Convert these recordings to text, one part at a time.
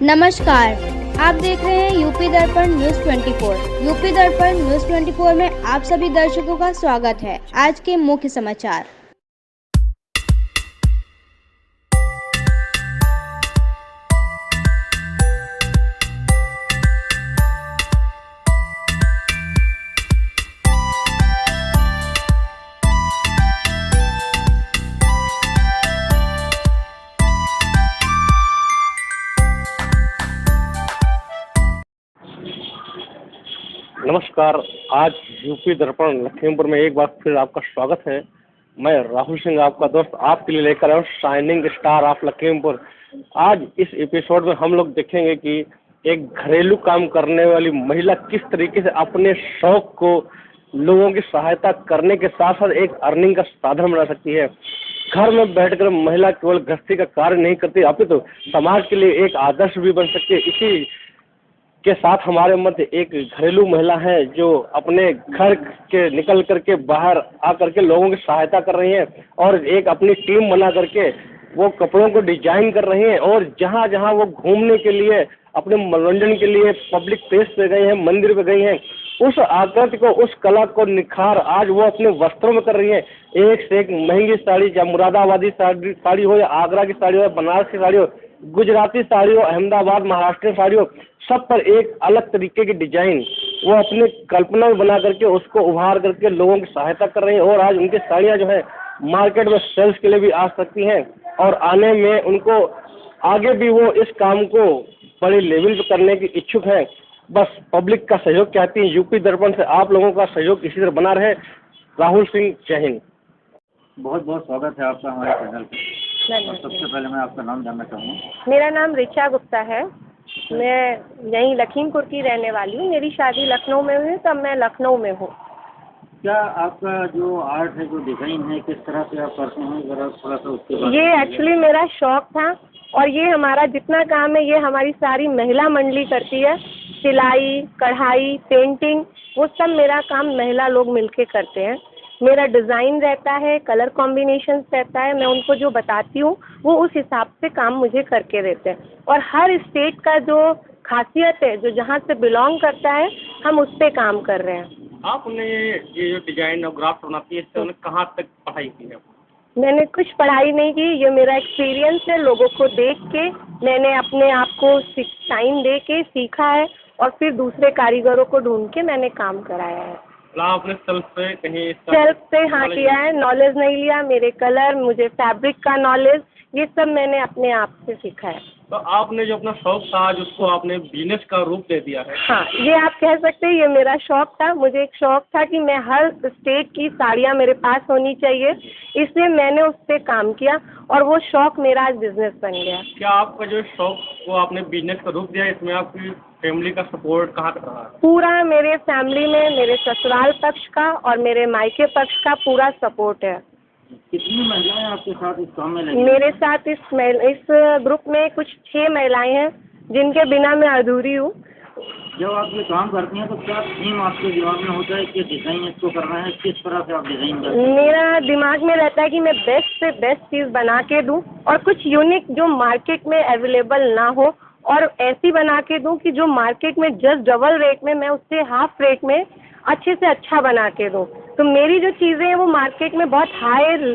नमस्कार, आप देख रहे हैं यूपी दर्पण न्यूज़ 24। यूपी दर्पण न्यूज़ 24 में आप सभी दर्शकों का स्वागत है। आज के मुख्य समाचार। नमस्कार। आज यूपी दर्पण लखीमपुर में एक बार फिर आपका स्वागत है। मैं राहुल सिंह आपका दोस्त आपके लिए लेकर आया हूँ शाइनिंग स्टार ऑफ लखीमपुर। आज इस एपिसोड में हम लोग देखेंगे कि एक घरेलू काम करने वाली महिला किस तरीके से अपने शौक को लोगों की सहायता करने के साथ साथ एक अर्निंग का साधन बना सकती है। घर में बैठकर महिला केवल गृहस्थी का कार्य नहीं करती अपितु समाज के लिए एक आदर्श भी बन सकती है। इसी के साथ हमारे मध्य एक घरेलू महिला है जो अपने घर के निकल करके बाहर आकर के लोगों की सहायता कर रही हैं और एक अपनी टीम बना करके वो कपड़ों को डिजाइन कर रही हैं और जहाँ जहाँ वो घूमने के लिए अपने मनोरंजन के लिए पब्लिक प्लेस पे गए हैं, मंदिर पे गई हैं, उस आकृति को, उस कला को निखार आज वो अपने वस्त्रों में कर रही हैं। एक से एक महंगी साड़ी, चाहे मुरादाबादी साड़ी हो या आगरा की साड़ी हो या बनारस की साड़ी हो, गुजराती साड़ी हो, अहमदाबाद महाराष्ट्र साड़ी हो, सब पर एक अलग तरीके की डिजाइन वो अपने कल्पना में बना करके उसको उभार करके लोगों की सहायता कर रही हैं और आज उनकी साड़ियाँ जो है मार्केट में सेल्स के लिए भी आ सकती हैं और आने में उनको आगे भी वो इस काम को बड़े लेवल पर करने की इच्छुक हैं। बस पब्लिक का सहयोग चाहती है। यूपी दर्पण से आप लोगों का सहयोग इसी तरह बना रहे। राहुल सिंह, जय हिंद। बहुत बहुत स्वागत है आपका हमारे चैनल पर। सबसे पहले मैं आपका नाम जानना चाहूँगा। मेरा नाम ऋचा गुप्ता है। मैं यहीं लखीमपुर की रहने वाली हूँ। मेरी शादी लखनऊ में हुई तब मैं लखनऊ में हूँ। क्या आपका जो आर्ट है, जो डिज़ाइन है, किस तरह से आप करते हैं, ज़रा थोड़ा सा उसके बारे में। ये एक्चुअली मेरा शौक था और ये हमारा जितना काम है ये हमारी सारी महिला मंडली करती है। सिलाई, कढ़ाई, पेंटिंग, वो सब मेरा काम महिला लोग मिलके करते हैं। मेरा डिज़ाइन रहता है, कलर कॉम्बिनेशंस रहता है, मैं उनको जो बताती हूँ वो उस हिसाब से काम मुझे करके देते हैं। और हर स्टेट का जो खासियत है, जो जहाँ से बिलोंग करता है, हम उस पर काम कर रहे हैं। आपने ये जो डिजाइन और ग्राफ्ट बनाती है इससे कहाँ तक पढ़ाई की है? मैंने कुछ पढ़ाई नहीं की, ये मेरा एक्सपीरियंस है। लोगों को देख के मैंने अपने आप को टाइम दे के सीखा है और फिर दूसरे कारीगरों को ढूंढ के मैंने काम कराया है। आपने सेल्फ पे कहीं सेल्फ से हाँ किया है, नॉलेज नहीं लिया। मेरे कलर, मुझे फैब्रिक का नॉलेज, ये सब मैंने अपने आप से सीखा है। तो आपने जो अपना शौक था आज उसको आपने बिजनेस का रूप दे दिया है। हाँ, ये आप कह सकते हैं, ये मेरा शौक था। मुझे एक शौक था कि मैं हर स्टेट की साड़ियाँ मेरे पास होनी चाहिए, इसलिए मैंने उस पर काम किया और वो शौक मेरा आज बिजनेस बन गया। क्या आपका जो शौक को आपने बिजनेस का रूप दिया, इसमें आपकी फैमिली का सपोर्ट कहाँ तक रहा? पूरा मेरे फैमिली में मेरे ससुराल पक्ष का और मेरे मायके पक्ष का पूरा सपोर्ट है। कितनी महिलाएं आपके साथ इस काम में लगी? मेरे साथ इस ग्रुप में कुछ 6 महिलाएं हैं जिनके बिना मैं अधूरी हूँ। जब आप ये काम करती हैं तो क्या थीम आपके दिमाग में होता है कि डिज़ाइन इसको करना है, किस तरह से आप डिज़ाइन करते हैं? मेरा दिमाग में रहता है कि मैं बेस्ट से बेस्ट चीज़ बना के दूँ और कुछ यूनिक जो मार्केट में अवेलेबल ना हो और ऐसी बना के दूँ कि जो मार्केट में जस्ट डबल रेट में, मैं उससे हाफ रेट में अच्छे से अच्छा बना के दूँ। तो मेरी जो चीज़ें हैं वो मार्केट में बहुत हाई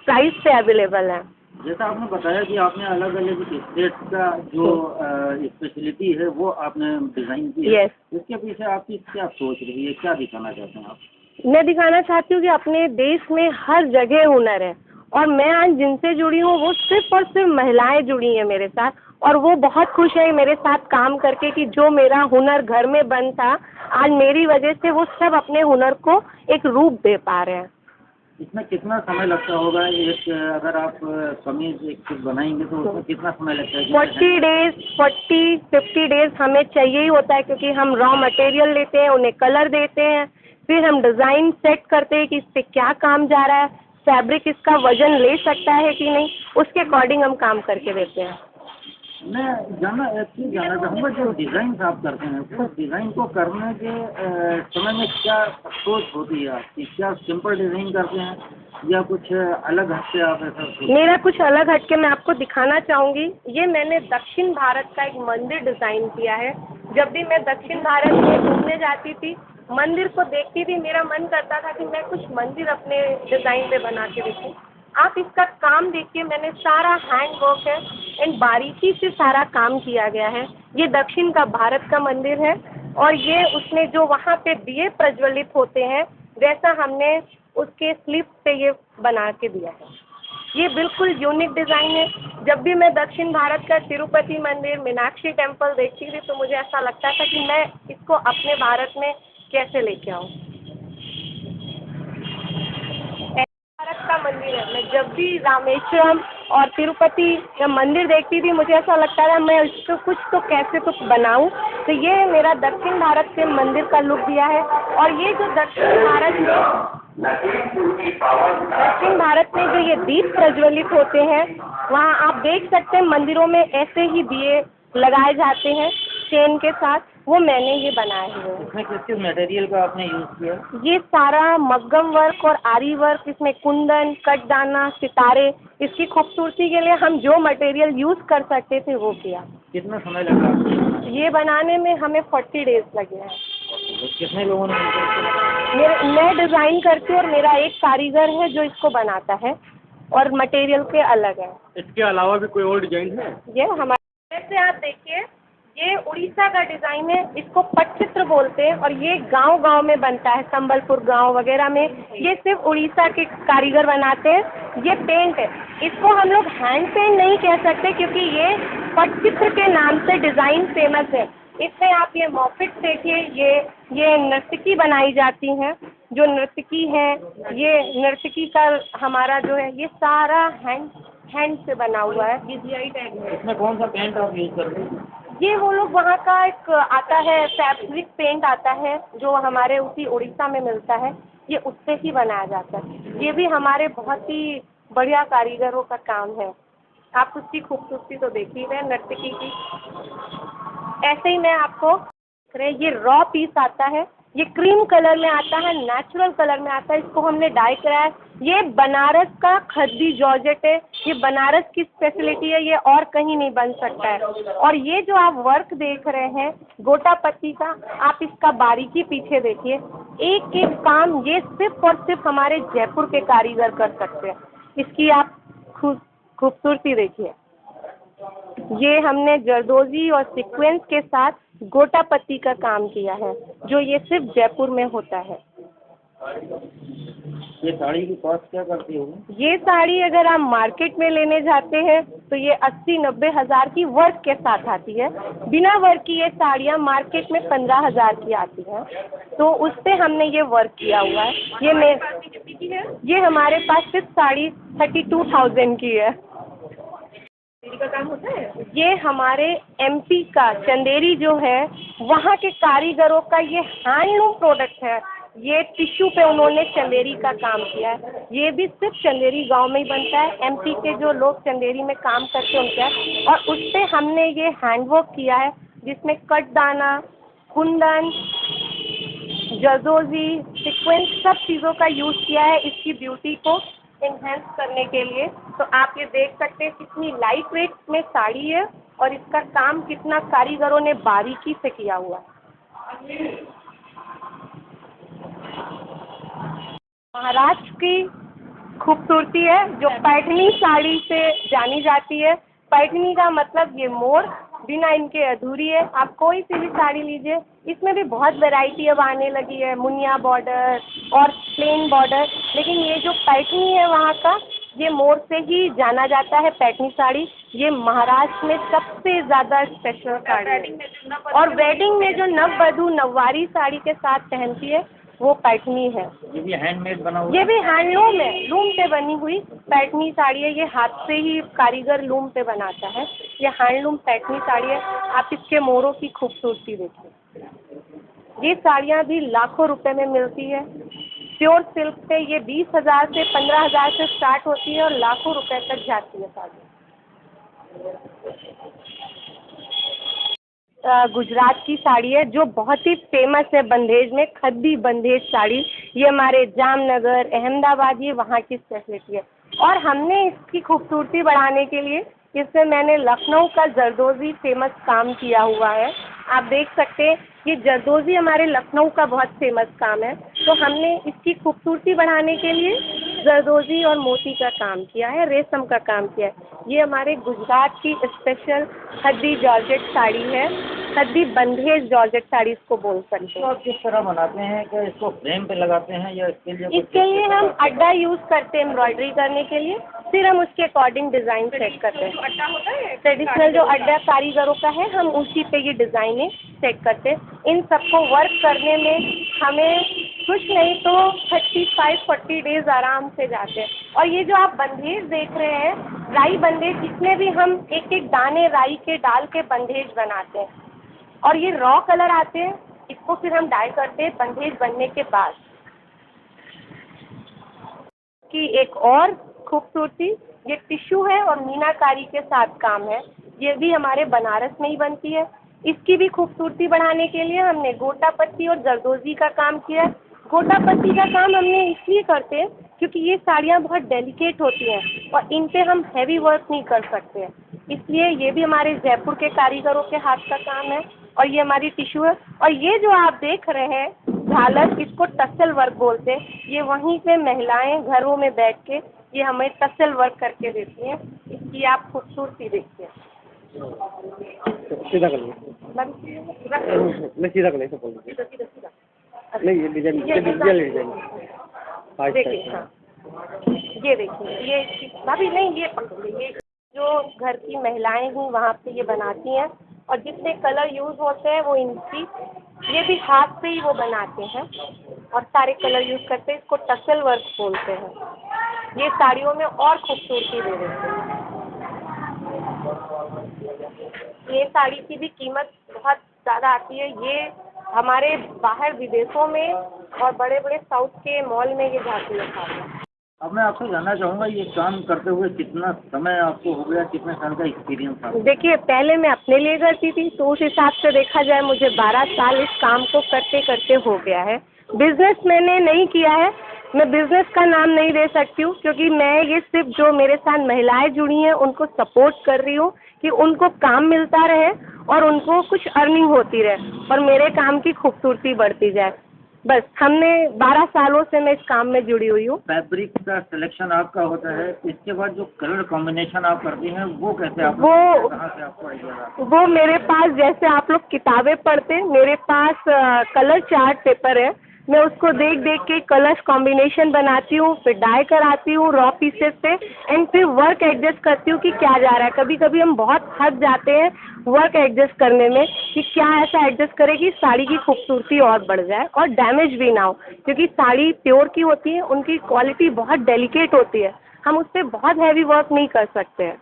प्राइस पे अवेलेबल है। जैसा आपने बताया कि आपने अलग अलग स्टेट का जो स्पेशलिटी है वो आपने डिज़ाइन की है। Yes. इसके पीछे आपकी क्या सोच रही है, क्या दिखाना चाहते हैं आप? मैं दिखाना चाहती हूँ कि अपने देश में हर जगह हुनर है और मैं आज जिनसे जुड़ी हूँ वो सिर्फ और सिर्फ महिलाएं जुड़ी हैं मेरे साथ और वो बहुत खुश है मेरे साथ काम करके कि जो मेरा हुनर घर में बंद था, आज मेरी वजह से वो सब अपने हुनर को एक रूप दे पा रहे हैं। इसमें कितना समय लगता होगा? एक अगर आप कमीज एक बनाएंगे तो उसमें कितना समय लगता है? 40 डेज, 50 डेज हमें चाहिए ही होता है क्योंकि हम रॉ मटेरियल लेते हैं, उन्हें कलर देते हैं, फिर हम डिज़ाइन सेट करते हैं कि इस पर क्या काम जा रहा है, फैब्रिक इसका वजन ले सकता है कि नहीं, उसके अकॉर्डिंग हम काम करके देते हैं। मैं एक चीज़ जानना चाहूँगा, जो डिज़ाइन आप करते हैं उस डिज़ाइन को करने के समय में क्या सोच होती है आपकी? क्या सिंपल डिज़ाइन करते हैं या कुछ अलग हटके आप ऐसा? मेरा कुछ अलग हटके मैं आपको दिखाना चाहूँगी। ये मैंने दक्षिण भारत का एक मंदिर डिज़ाइन किया है। जब भी मैं दक्षिण भारत में घूमने जाती थी, मंदिर को देखती थी, मेरा मन करता था कि मैं कुछ मंदिर अपने डिज़ाइन पे बना के देखूँ। आप इसका काम देखिए, मैंने सारा हैंड वर्क है एंड बारीकी से सारा काम किया गया है। ये दक्षिण का भारत का मंदिर है और ये उसमें जो वहाँ पे दिए प्रज्वलित होते हैं, वैसा हमने उसके स्लिप पे ये बना के दिया है। ये बिल्कुल यूनिक डिज़ाइन है। जब भी मैं दक्षिण भारत का तिरुपति मंदिर, मीनाक्षी टेम्पल देखती थी, तो मुझे ऐसा लगता था कि मैं इसको अपने भारत में कैसे लेके आऊँ। भारत का मंदिर है। मैं जब भी रामेश्वरम और तिरुपति का मंदिर देखती थी, मुझे ऐसा लगता था मैं इसको कुछ तो कैसे तो बनाऊं। तो ये मेरा दक्षिण भारत के मंदिर का लुक दिया है। और ये जो दक्षिण भारत में जो ये दीप प्रज्वलित होते हैं, वहाँ आप देख सकते हैं मंदिरों में ऐसे ही दिए लगाए जाते हैं चेन के साथ, वो मैंने ये बनाए हुए हैं। इसमें किस किस मटेरियल का आपने यूज़ किया? ये सारा मग्गम वर्क और आरी वर्क, इसमें कुंदन, कटदाना, सितारे, इसकी खूबसूरती के लिए हम जो मटेरियल यूज़ कर सकते थे वो किया। कितना समय लगा? ये बनाने में हमें 40 डेज लगे हैं। कितने लोगों ने मिलकर इसको बनाया? मैं डिज़ाइन करती हूँ और मेरा एक कारीगर है जो इसको बनाता है और मटेरियल के अलग है। इसके अलावा भी कोई और डिजाइन है? ये हमारे जैसे आप देखिए, ये उड़ीसा का डिज़ाइन है, इसको पटचित्र बोलते हैं और ये गांव-गांव में बनता है, संबलपुर गांव वगैरह में। ये सिर्फ उड़ीसा के कारीगर बनाते हैं। ये पेंट है, इसको हम लोग हैंड पेंट नहीं कह सकते क्योंकि ये पटचित्र के नाम से डिज़ाइन फेमस है। इसमें आप ये मॉफिट देखिए, ये नर्तकी बनाई जाती हैं। जो नर्तकी है, ये नर्तकी का हमारा जो है ये सारा हैंड से बना हुआ है। ये GI टैग है। इसमें कौन सा पेंट आप यूज़ करते हैं? ये वो लोग वहाँ का एक आता है फैब्रिक पेंट आता है जो हमारे उसी उड़ीसा में मिलता है, ये उससे ही बनाया जाता है। ये भी हमारे बहुत ही बढ़िया कारीगरों का काम है। आप उसकी खूबसूरती तो देख ही रहे नर्तकी की। ऐसे ही मैं आपको ये रॉ पीस आता है, ये क्रीम कलर में आता है, नेचुरल कलर में आता है, इसको हमने डाई कराया है। ये बनारस का खद्दी जॉर्जेट है, ये बनारस की स्पेशलिटी है, ये और कहीं नहीं बन सकता है। और ये जो आप वर्क देख रहे हैं गोटा पत्ती का, आप इसका बारीकी पीछे देखिए, एक एक काम ये सिर्फ और सिर्फ हमारे जयपुर के कारीगर कर सकते हैं। इसकी आप खूबसूरती देखिए, ये हमने जरदोजी और सीक्वेंस के साथ गोटा पत्ती का काम किया है जो ये सिर्फ जयपुर में होता है। ये साड़ी की कॉस्ट क्या करती होगी? ये साड़ी अगर आप मार्केट में लेने जाते हैं तो ये 80-90 हज़ार की वर्क के साथ आती है। बिना वर्क की ये साड़ियाँ मार्केट में 15 हज़ार की आती हैं, तो उस पर हमने ये वर्क किया हुआ है। ये हमारे पास सिर्फ साड़ी 32,000 की है। का काम होता है, ये हमारे MP का चंदेरी जो है वहाँ के कारीगरों का ये हैंडलूम प्रोडक्ट है। ये टिश्यू पे उन्होंने चंदेरी का काम किया है। ये भी सिर्फ चंदेरी गांव में ही बनता है। MP के जो लोग चंदेरी में काम करते हैं उनका है। और उस पर हमने ये हैंडवर्क किया है जिसमें कटदाना, कुंदन, जरदोजी, सीक्वेंस सब चीज़ों का यूज़ किया है इसकी ब्यूटी को इन्हेंस करने के लिए। तो आप ये देख सकते हैं कितनी लाइट वेट में साड़ी है और इसका काम कितना कारीगरों ने बारीकी से किया हुआ है। महाराष्ट्र की खूबसूरती है जो पैठनी साड़ी से जानी जाती है। पैठनी का मतलब ये मोर, बिना इनके अधूरी है। आप कोई सी भी साड़ी लीजिए, इसमें भी बहुत वैरायटी अब आने लगी है, मुनिया बॉर्डर और प्लेन बॉर्डर, लेकिन ये जो पैठनी है वहाँ का ये मोर से ही जाना जाता है। पैठनी साड़ी ये महाराष्ट्र में सबसे ज़्यादा स्पेशल साड़ी है। और वेडिंग में जो नववधू नववारी साड़ी के साथ पहनती है वो पैठनी है। ये भी हैंडमेड बना हुआ? ये भी हैंडलूम है, लूम पे बनी हुई पैठनी साड़ी है। ये हाथ से ही कारीगर लूम पे बनाता है। ये हैंडलूम पैठनी साड़ी है। आप इसके मोरों की खूबसूरती देखिए। ये साड़ियाँ भी लाखों रुपए में मिलती है। प्योर सिल्क पे ये 20,000 से 15,000 से स्टार्ट होती है और लाखों रुपए तक जाती है साड़ी। गुजरात की साड़ी है जो बहुत ही फेमस है बंदेज में, खद्दी बंदेज साड़ी। ये हमारे जामनगर, अहमदाबाद, ये वहाँ की स्पेशलिटी है। और हमने इसकी खूबसूरती बढ़ाने के लिए इसमें मैंने लखनऊ का जरदोजी फेमस काम किया हुआ है। आप देख सकते हैं ये जरदोजी हमारे लखनऊ का बहुत फेमस काम है, तो हमने इसकी खूबसूरती बढ़ाने के लिए जरदोजी और मोती का काम किया है, रेशम का काम किया है। ये हमारे गुजरात की स्पेशल खद्दी जॉर्जेट साड़ी है, खद्दी बंदेज जॉर्जेट साड़ी इसको बोल सकते इसको हैं। आप किस तरह बनाते हैं? क्या इसको फ्रेम पे लगाते हैं या इसके लिए इसके लिए हम अड्डा यूज़ करते हैं एम्ब्रॉयडरी करने के लिए, फिर हम उसके अकॉर्डिंग डिज़ाइन सेट करते हैं। अड्डा होता है ट्रेडिशनल जो अड्डा कारीगरों का है, हम उसी पे ये डिज़ाइनिंग सेट करते हैं। इन सबको वर्क करने में हमें कुछ नहीं तो 35-40 डेज आराम से जाते हैं। और ये जो आप बंदेज देख रहे हैं, राई बंदेज, इसमें भी हम एक एक दाने राई के डाल के बंदेज बनाते हैं। और ये रॉ कलर आते हैं, इसको फिर हम डाई करते हैं बंदेज बनने के बाद। की एक और खूबसूरती, ये टिश्यू है और मीनाकारी के साथ काम है। ये भी हमारे बनारस में ही बनती है। इसकी भी खूबसूरती बढ़ाने के लिए हमने गोटा पत्ती और जरदोजी का काम किया है। गोटा पत्ती का काम हमने इसलिए करते हैं क्योंकि ये साड़ियाँ बहुत डेलिकेट होती हैं और इन पे हम हैवी वर्क नहीं कर सकते हैं, इसलिए ये भी हमारे जयपुर के कारीगरों के हाथ का काम है। और ये हमारी टिश्यू है। और ये जो आप देख रहे हैं झालर, इसको टसल वर्क बोलते हैं। ये वहीं पे महिलाएं घरों में बैठ के ये हमें टसल वर्क करके देती हैं। इसकी आप खूबसूरती देखिए। सीधा कर लीजिए, नहीं सीधा कर लीजिए, बोल दीजिए। नहीं ये डिजाइन देखिए, हाँ ये देखिए, ये भाभी नहीं, ये पकड़िए। ये जो घर की महिलाएं हैं वहाँ पे ये बनाती हैं और जितने कलर यूज़ होते हैं वो इनकी, ये भी हाथ से ही वो बनाते हैं और सारे कलर यूज़ करते हैं। इसको टसल वर्क बोलते हैं। ये साड़ियों में और खूबसूरती दे देते हैं। ये साड़ी की भी कीमत बहुत ज़्यादा आती है। ये हमारे बाहर विदेशों में और बड़े बड़े साउथ के मॉल में ये जाती है साड़ी। अब मैं आपसे जानना चाहूँगा, ये काम करते हुए कितना समय आपको हो गया, कितने साल का एक्सपीरियंस था? देखिए, पहले मैं अपने लिए करती थी, तो उस हिसाब से देखा जाए मुझे 12 साल इस काम को करते करते हो गया है। बिज़नेस मैंने नहीं किया है, मैं बिज़नेस का नाम नहीं दे सकती हूँ क्योंकि मैं ये सिर्फ जो मेरे साथ महिलाएं जुड़ी हैं उनको सपोर्ट कर रही हूँ कि उनको काम मिलता रहे और उनको कुछ अर्निंग होती रहे और मेरे काम की खूबसूरती बढ़ती जाए। बस हमने 12 सालों से मैं इस काम में जुड़ी हुई हूँ। फैब्रिक का सिलेक्शन आपका होता है, इसके बाद जो कलर कॉम्बिनेशन आप करती हैं वो कैसे, आप कहाँ से आपको आइडिया आता है? वो मेरे पास, जैसे आप लोग किताबें पढ़ते हैं, मेरे पास कलर चार्ट पेपर है। मैं उसको देख देख के कलर्स कॉम्बिनेशन बनाती हूँ, फिर डाई कराती हूँ रॉ पीसेस से एंड फिर वर्क एडजस्ट करती हूँ कि क्या जा रहा है। कभी कभी हम बहुत थक जाते हैं वर्क एडजस्ट करने में कि क्या ऐसा एडजस्ट करें कि साड़ी की खूबसूरती और बढ़ जाए और डैमेज भी ना हो, क्योंकि साड़ी प्योर की होती है, उनकी क्वालिटी बहुत डेलिकेट होती है, हम उस पर बहुत हैवी वर्क नहीं कर सकते हैं।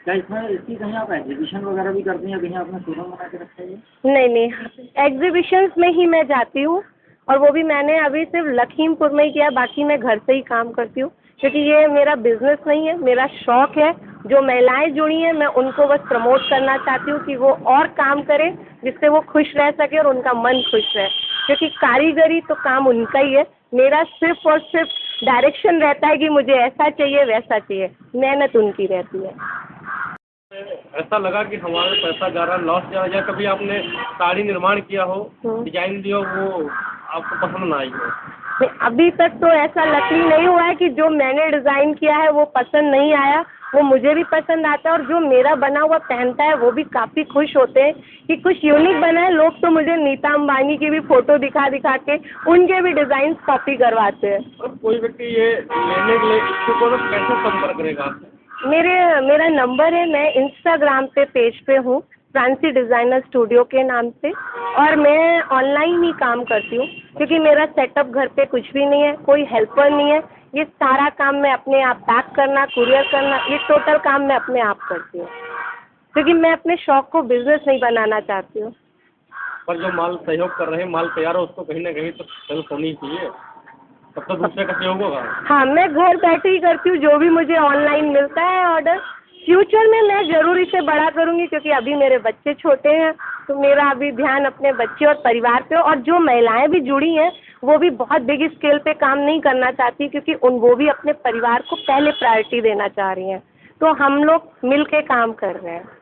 क्या इसमें इसकी कहीं आप एग्जीबिशन वगैरह भी करती हैं, कहीं आपने शोरूम बना के रखा है? नहीं नहीं, एग्जीबिशंस में ही मैं जाती हूँ और वो भी मैंने अभी सिर्फ लखीमपुर में ही किया, बाकी मैं घर से ही काम करती हूँ क्योंकि ये मेरा बिजनेस नहीं है, मेरा शौक है। जो महिलाएं जुड़ी हैं मैं उनको बस प्रमोट करना चाहती हूँ कि वो और काम करें जिससे वो खुश रह सके और उनका मन खुश रहे, क्योंकि कारीगरी तो काम उनका ही है, मेरा सिर्फ और सिर्फ डायरेक्शन रहता है कि मुझे ऐसा चाहिए वैसा चाहिए, मेहनत उनकी रहती है। ऐसा लगा कि हमारा पैसा जा रहा, लॉस जा रहा, या कभी आपने साड़ी निर्माण किया हो, डिजाइन दिया हो, वो आपको पसंद ना आई हो? नहीं, अभी तक तो ऐसा लकीली नहीं हुआ है कि जो मैंने डिज़ाइन किया है वो पसंद नहीं आया, वो मुझे भी पसंद आता है और जो मेरा बना हुआ पहनता है वो भी काफ़ी खुश होते हैं कि कुछ यूनिक बना है। लोग तो मुझे नीता अंबानी की भी फ़ोटो दिखा दिखा के उनके भी डिज़ाइन कॉपी करवाते हैं। और कोई व्यक्ति ये लेने के लिए इच्छुक हो तो कैसे संपर्क करेगा आपसे? मेरा नंबर है, मैं इंस्टाग्राम पे पेज पे हूँ फ्रांसी डिज़ाइनर स्टूडियो के नाम से, और मैं ऑनलाइन ही काम करती हूँ क्योंकि मेरा सेटअप घर पे कुछ भी नहीं है, कोई हेल्पर नहीं है, ये सारा काम मैं अपने आप पैक करना, कुरियर करना, ये टोटल काम मैं अपने आप करती हूँ क्योंकि मैं अपने शौक को बिजनेस नहीं बनाना चाहती हूँ। पर जो माल सहयोग कर रहे हैं, माल तैयार हो, उसको कहीं ना कहीं तो हेल्प होनी चाहिए, तब तो दूसरे का सहयोग होगा। हाँ, मैं घर बैठे ही करती हूँ, जो भी मुझे ऑनलाइन मिलता है ऑर्डर। फ्यूचर में मैं ज़रूर इसे बड़ा करूँगी क्योंकि अभी मेरे बच्चे छोटे हैं तो मेरा अभी ध्यान अपने बच्चे और परिवार पे, और जो महिलाएं भी जुड़ी हैं वो भी बहुत बिग स्केल पे काम नहीं करना चाहती, क्योंकि वो भी अपने परिवार को पहले प्रायोरिटी देना चाह रही हैं। तो हम लोग मिल के काम कर रहे हैं।